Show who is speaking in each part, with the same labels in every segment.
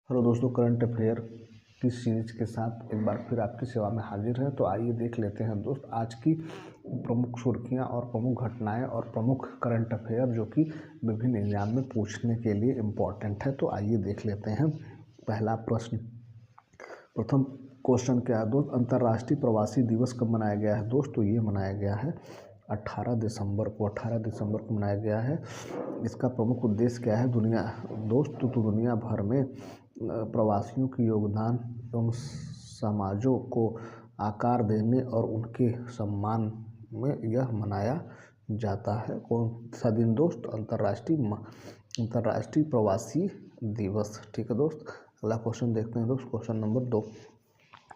Speaker 1: Hello दोस्तों, current affair की series के साथ एक बार फिर आपकी सेवा में हाजिर है। तो आइए देख लेते हैं दोस्त आज की प्रमुख सुर्खियां और प्रमुख घटनाएं और प्रमुख करंट अफेयर जो कि विभिन्न एग्जाम में पूछने के लिए इम्पोर्टेंट है। तो आइए देख लेते हैं। पहला प्रश्न, प्रथम क्वेश्चन क्या है दोस्त? अंतर्राष्ट्रीय प्रवासी दिवस कब मनाया गया है दोस्त? तो ये मनाया गया है 18 दिसंबर को। 18 दिसंबर को मनाया गया है। इसका प्रमुख उद्देश्य क्या है दुनिया दोस्त? तो दुनिया भर में प्रवासियों के योगदान एवं समाजों को आकार देने और उनके सम्मान में यह मनाया जाता है। कौन सा दिन दोस्त? अंतर्राष्ट्रीय प्रवासी दिवस। ठीक है दोस्त। अगला क्वेश्चन देखते हैं दोस्त, क्वेश्चन नंबर 2।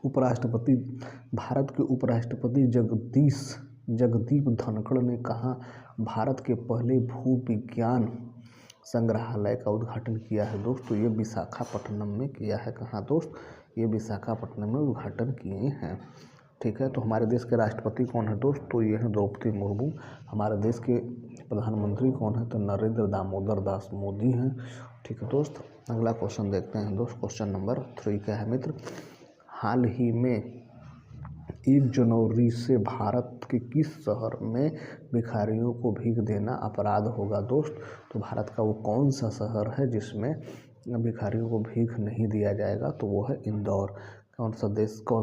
Speaker 1: उपराष्ट्रपति, भारत के उपराष्ट्रपति जगदीप धनखड़ ने कहा भारत के पहले भू विज्ञान संग्रहालय का उद्घाटन किया है दोस्त? तो ये विशाखापट्टनम में किया है। कहाँ दोस्त? ये विशाखापट्टनम में उद्घाटन किए हैं। ठीक है। तो हमारे देश के राष्ट्रपति कौन है दोस्त? तो ये है द्रौपदी मुर्मू। हमारे देश के प्रधानमंत्री कौन है? तो नरेंद्र दामोदर दास मोदी हैं। ठीक है दोस्त। अगला क्वेश्चन देखते हैं दोस्त, क्वेश्चन नंबर 3 क्या है मित्र? हाल ही में 1 जनवरी से भारत के किस शहर में भिखारियों को भीख देना अपराध होगा दोस्त? तो भारत का वो कौन सा शहर है जिसमें भिखारियों को भीख नहीं दिया जाएगा? तो वो है इंदौर। कौन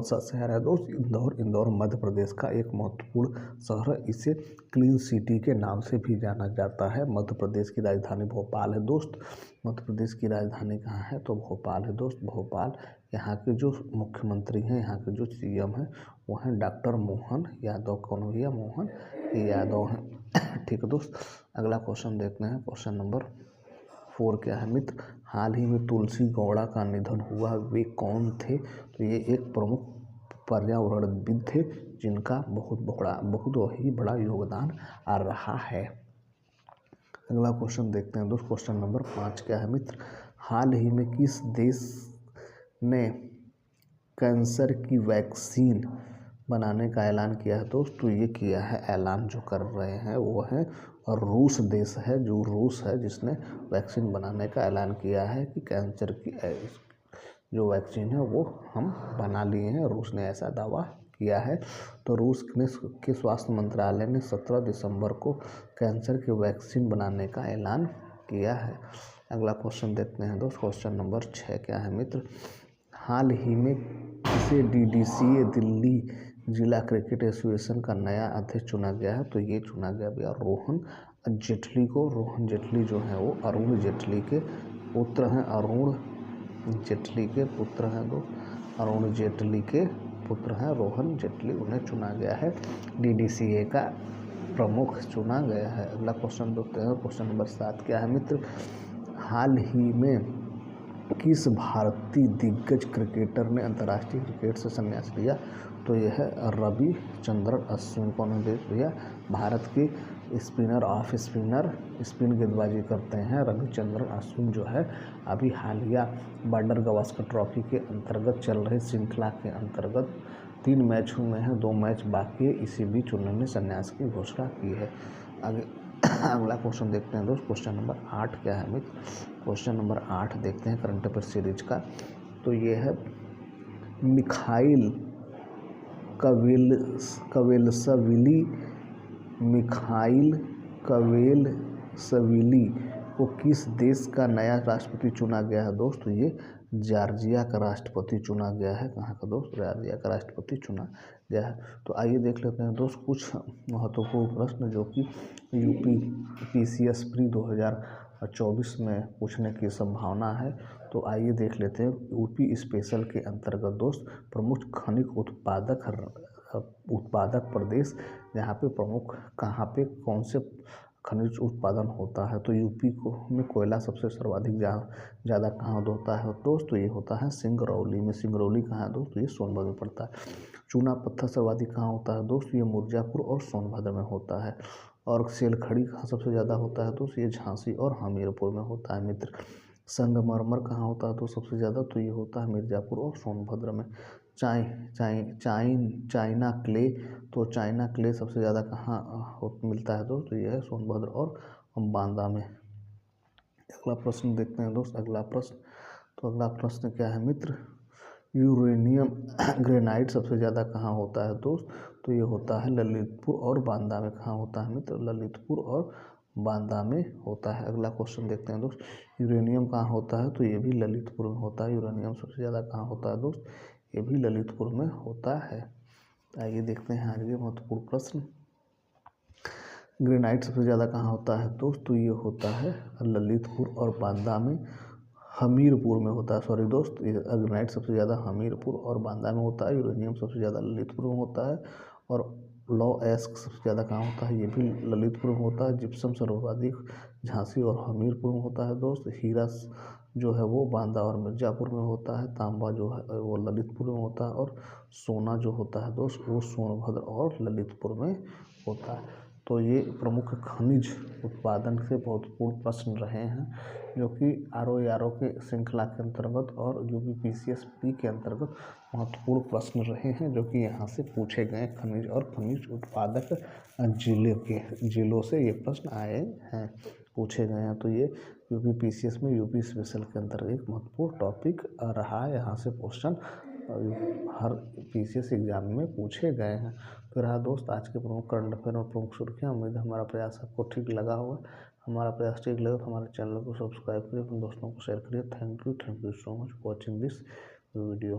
Speaker 1: सा शहर है दोस्त? इंदौर। इंदौर मध्य प्रदेश का एक महत्वपूर्ण शहर है। इसे क्लीन सिटी के नाम से भी जाना जाता है। मध्य प्रदेश की राजधानी भोपाल है दोस्त। मध्य प्रदेश की राजधानी कहाँ है? तो भोपाल है दोस्त, भोपाल। यहाँ के जो मुख्यमंत्री हैं, यहाँ के जो सीएम हैं वो हैं डॉक्टर मोहन यादव। कौन भैया? मोहन यादव हैं। ठीक है दोस्त। अगला क्वेश्चन देखते हैं, क्वेश्चन नंबर 4 क्या है मित्र? हाल ही में तुलसी गौड़ा का निधन हुआ, वे कौन थे? तो ये एक प्रमुख पर्यावरणविद थे जिनका बहुत ही बड़ा योगदान आ रहा है। अगला क्वेश्चन देखते हैं दोस्त, क्वेश्चन नंबर 5 क्या है मित्र? हाल ही में किस देश ने कैंसर की वैक्सीन बनाने का ऐलान किया है दोस्त? तो ये किया है ऐलान जो कर रहे हैं वो है रूस देश है, जो रूस है जिसने वैक्सीन बनाने का ऐलान किया है कि कैंसर की जो वैक्सीन है वो हम बना लिए हैं। रूस ने ऐसा दावा किया है। तो रूस के स्वास्थ्य मंत्रालय ने 17 दिसंबर को कैंसर की वैक्सीन बनाने का ऐलान किया है। अगला क्वेश्चन देखते हैं दोस्त, क्वेश्चन नंबर 6 क्या है मित्र? हाल ही में किसे डीडीसीए दिल्ली जिला क्रिकेट एसोसिएशन का नया अध्यक्ष चुना गया है? तो ये चुना गया भैया रोहन जेटली को। रोहन जेटली जो है वो अरुण जेटली के पुत्र हैं। अरुण जेटली के पुत्र हैं दोस्त। अरुण जेटली के पुत्र हैं रोहन जेटली। उन्हें चुना गया है, डीडीसीए का प्रमुख चुना गया है। अगला क्वेश्चन देखते हैं, क्वेश्चन नंबर 7 क्या है मित्र? हाल ही में किस भारतीय दिग्गज क्रिकेटर ने अंतर्राष्ट्रीय क्रिकेट से संन्यास लिया? तो यह है रविचंद्रन अश्विन। कौन है भैया? भारत के स्पिन गेंदबाजी करते हैं रविचंद्रन अश्विन जो है अभी हालिया बॉर्डर गावस्कर ट्रॉफी के अंतर्गत चल रही श्रृंखला के अंतर्गत 3 मैच हुए हैं, 2 मैच बाकी है। इसी बीच उन्होंने संन्यास की घोषणा की है। अगला क्वेश्चन देखते हैं दोस्त, क्वेश्चन नंबर 8 क्या है मित्र? क्वेश्चन नंबर 8 देखते हैं करंट अफेयर सीरीज का। तो ये है मिखाइल कवेलसविली को किस देश का नया राष्ट्रपति चुना गया है दोस्त? तो ये जॉर्जिया का राष्ट्रपति चुना गया है। कहाँ का दोस्त? जॉर्जिया का राष्ट्रपति चुना गया है। तो आइए देख लेते हैं दोस्त कुछ महत्वपूर्ण प्रश्न जो कि यूपी पीसीएस प्री 2024 में पूछने की संभावना है। तो आइए देख लेते हैं। यूपी स्पेशल के अंतर्गत दोस्त प्रमुख खनिज उत्पादक प्रदेश, यहाँ पे प्रमुख कहाँ पे कौन से खनिज उत्पादन होता है? तो यूपी में कोयला सबसे सर्वाधिक ज़्यादा कहाँ होता है दोस्त? तो ये होता है सिंगरौली में। सिंगरौली कहाँ है दोस्त? तो ये सोनभद्र में पड़ता है। चूना पत्थर सर्वाधिक कहाँ होता है दोस्त? ये मिर्जापुर और सोनभद्र में होता है। और सेलखड़ी कहाँ सबसे ज़्यादा होता है दोस्त? ये झांसी और हमीरपुर में होता है मित्र। संगमरमर कहाँ होता है तो सबसे ज़्यादा? तो ये होता है मिर्ज़ापुर और सोनभद्र में। चाइना क्ले, तो चाइना क्ले सबसे ज़्यादा कहाँ मिलता है दोस्त? तो ये है सोनभद्र और बांदा में। अगला प्रश्न देखते हैं दोस्त, अगला प्रश्न। तो तो अगला प्रश्न क्या है मित्र, यूरेनियम ग्रेनाइट सबसे ज़्यादा कहाँ होता है दोस्त? तो ये होता है ललितपुर और बांदा में। कहाँ होता है मित्र? ललितपुर और बांदा में होता है। अगला क्वेश्चन देखते हैं दोस्त, यूरेनियम कहाँ होता है? तो ये भी ललितपुर में होता है। यूरेनियम सबसे ज़्यादा कहाँ होता है दोस्त? ये भी ललितपुर में होता है। आइए देखते हैं आगे महत्वपूर्ण प्रश्न, ग्रेनाइट सबसे ज़्यादा कहाँ होता है दोस्त? तो ये होता है ललितपुर और बांदा में, हमीरपुर में होता है। सॉरी दोस्त, ये ग्रेनाइट सबसे ज़्यादा हमीरपुर और बांदा में होता है। यूरेनियम सबसे ज़्यादा ललितपुर में होता है। और लौ एस्क सबसे ज़्यादा कहाँ होता है? ये भी ललितपुर में होता है। जिप्सम सर्वाधिक झांसी और हमीरपुर में होता है दोस्त। हीरा जो है वो बांदा और मिर्ज़ापुर में होता है। तांबा जो है वो ललितपुर में होता है। और सोना जो होता है दोस्त वो सोनभद्र और ललितपुर में होता है। तो ये प्रमुख खनिज उत्पादन से महत्वपूर्ण प्रश्न रहे हैं, जो कि RO के श्रृंखला के अंतर्गत और UPPCS प्री के अंतर्गत महत्वपूर्ण प्रश्न रहे हैं, जो कि यहाँ से पूछे गए खनिज और खनिज उत्पादक जिलों से ये प्रश्न आए हैं, पूछे गए हैं। तो ये UPPCS में यूपी स्पेशल के अंतर्गत एक महत्वपूर्ण टॉपिक रहा है। यहाँ से क्वेश्चन हर PCS एग्जाम में पूछे गए हैं। तो रहा दोस्त आज के प्रमुख करंट अफेयर और प्रमुख सुर्खियाँ। उम्मीद है हमारा प्रयास आपको ठीक लगा होगा। हमारा प्रयास ठीक लगे तो हमारे चैनल को सब्सक्राइब करिए, अपने दोस्तों को शेयर करिए। Thank you so much for watching this video.